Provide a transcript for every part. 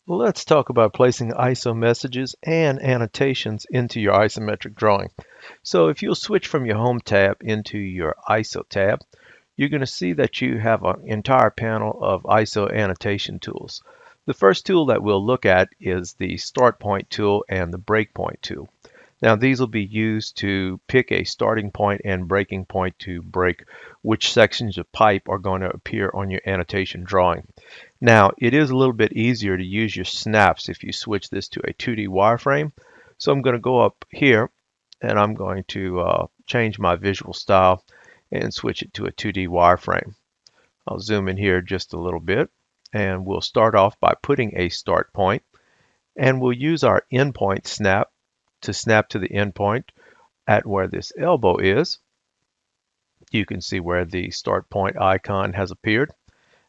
Let's talk about placing ISO messages and annotations into your isometric drawing. So if you'll switch from your Home tab into your ISO tab, you're going to see that you have an entire panel of ISO annotation tools. The first tool that we'll look at is the Start Point tool and the Breakpoint tool. Now these will be used to pick a starting point and breaking point to break which sections of pipe are going to appear on your annotation drawing. Now it is a little bit easier to use your snaps if you switch this to a 2D wireframe. So I'm going to go up here and I'm going to change my visual style and switch it to a 2D wireframe. I'll zoom in here just a little bit and we'll start off by putting a start point, and we'll use our endpoint snap to snap to the endpoint at where this elbow is. You can see where the start point icon has appeared.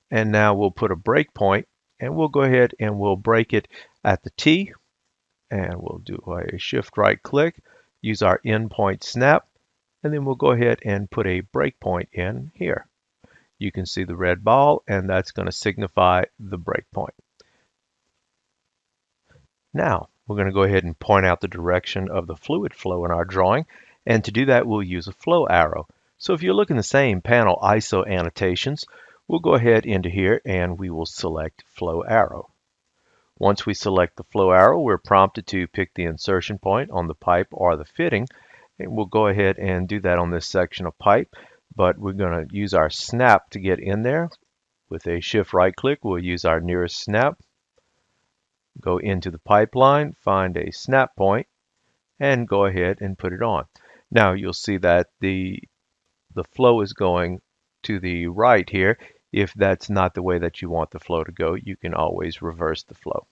And now we'll put a breakpoint and we'll go ahead and we'll break it at the T, and we'll do a shift right click, use our endpoint snap, and then we'll go ahead and put a breakpoint in here. You can see the red ball, and that's going to signify the breakpoint. Now, we're going to go ahead and point out the direction of the fluid flow in our drawing, and to do that, we'll use a flow arrow. So if you look in the same panel, ISO Annotations, we'll go ahead into here and we will select Flow Arrow. Once we select the flow arrow, we're prompted to pick the insertion point on the pipe or the fitting, and we'll go ahead and do that on this section of pipe, but we're going to use our snap to get in there. With a shift right click, we'll use our nearest snap, go into the pipeline, find a snap point, and go ahead and put it on. Now you'll see that the flow is going to the right here. If that's not the way that you want the flow to go, you can always reverse the flow.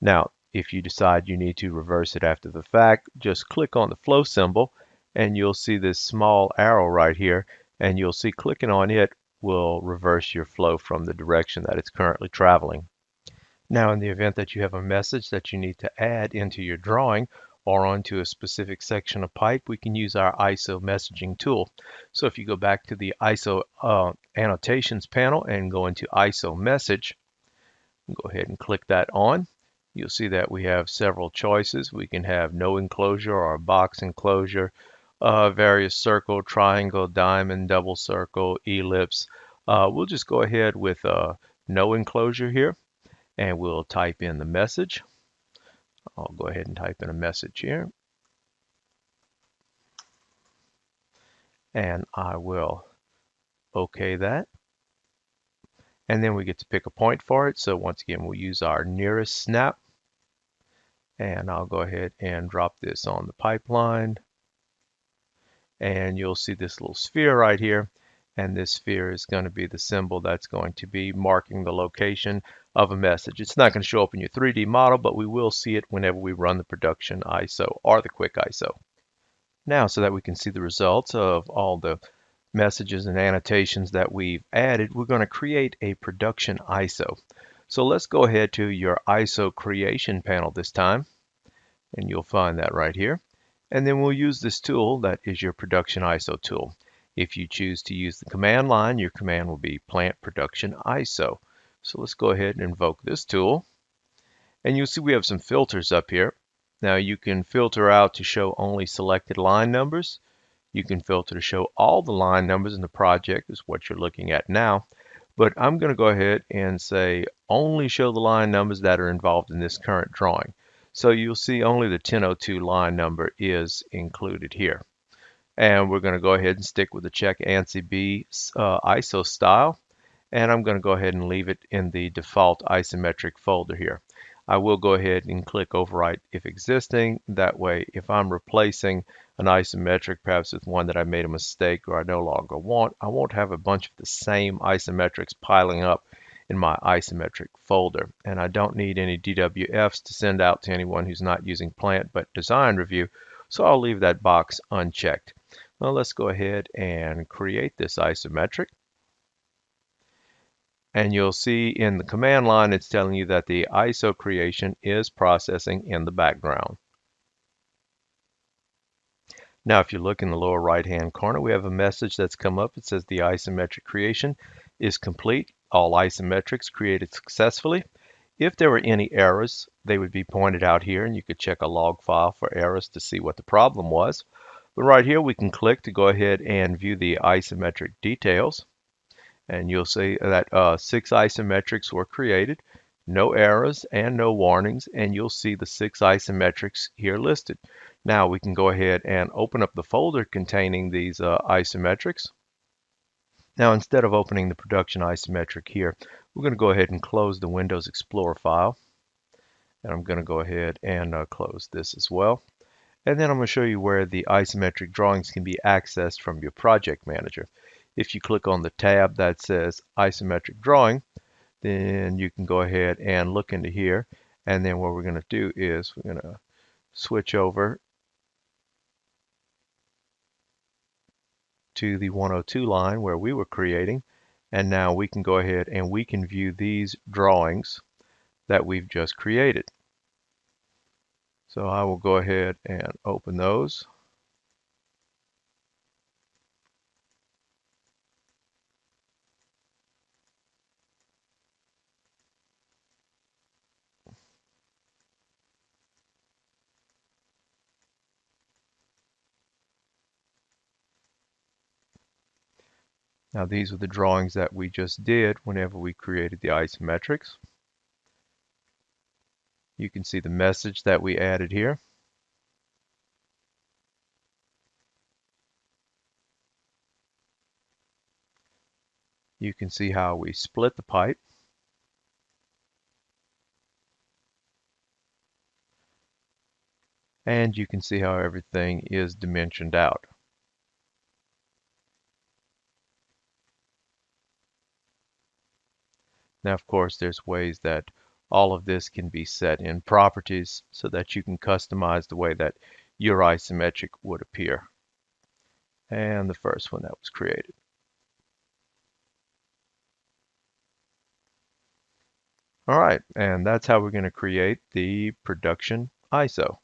Now, if you decide you need to reverse it after the fact, just click on the flow symbol and you'll see this small arrow right here, and you'll see clicking on it will reverse your flow from the direction that it's currently traveling. Now, in the event that you have a message that you need to add into your drawing or onto a specific section of pipe, we can use our ISO messaging tool. So if you go back to the ISO annotations panel and go into ISO message, go ahead and click that on. You'll see that we have several choices. We can have no enclosure or a box enclosure, various circle, triangle, diamond, double circle, ellipse. We'll just go ahead with no enclosure here, and we'll type in the message. I'll go ahead and type in a message here, and I will OK that. And then we get to pick a point for it. So once again, we'll use our nearest snap, and I'll go ahead and drop this on the pipeline. And you'll see this little sphere right here. And this sphere is going to be the symbol that's going to be marking the location of a message. It's not going to show up in your 3D model, but we will see it whenever we run the production ISO or the quick ISO. Now, so that we can see the results of all the messages and annotations that we've added, we're going to create a production ISO. So let's go ahead to your ISO creation panel this time, and you'll find that right here. And then we'll use this tool that is your production ISO tool. If you choose to use the command line, your command will be plant production ISO. So let's go ahead and invoke this tool. And you'll see we have some filters up here. Now you can filter out to show only selected line numbers. You can filter to show all the line numbers in the project, is what you're looking at now. But I'm going to go ahead and say only show the line numbers that are involved in this current drawing. So you'll see only the 1002 line number is included here. And we're going to go ahead and stick with the check ANSI B ISO style. And I'm going to go ahead and leave it in the default isometric folder here. I will go ahead and click overwrite if existing. That way, if I'm replacing an isometric, perhaps with one that I made a mistake or I no longer want, I won't have a bunch of the same isometrics piling up in my isometric folder. And I don't need any DWFs to send out to anyone who's not using Plant but Design Review, so I'll leave that box unchecked. Well, let's go ahead and create this isometric. And you'll see in the command line, it's telling you that the ISO creation is processing in the background. Now, if you look in the lower right-hand corner, we have a message that's come up. It says the isometric creation is complete. All isometrics created successfully. If there were any errors, they would be pointed out here, and you could check a log file for errors to see what the problem was. But right here, we can click to go ahead and view the isometric details. And you'll see that 6 isometrics were created, no errors and no warnings, and you'll see the 6 isometrics here listed. Now we can go ahead and open up the folder containing these isometrics. Now instead of opening the production isometric here, we're going to go ahead and close the Windows Explorer file. And I'm going to go ahead and close this as well. And then I'm going to show you where the isometric drawings can be accessed from your project manager. If you click on the tab that says isometric drawing, then you can go ahead and look into here. And then what we're going to do is we're going to switch over to the 102 line where we were creating. And now we can go ahead and we can view these drawings that we've just created. So I will go ahead and open those. Now these are the drawings that we just did whenever we created the isometrics. You can see the message that we added here. You can see how we split the pipe. And you can see how everything is dimensioned out. Now, of course, there's ways that all of this can be set in properties so that you can customize the way that your isometric would appear. And the first one that was created. All right, and that's how we're going to create the production ISO.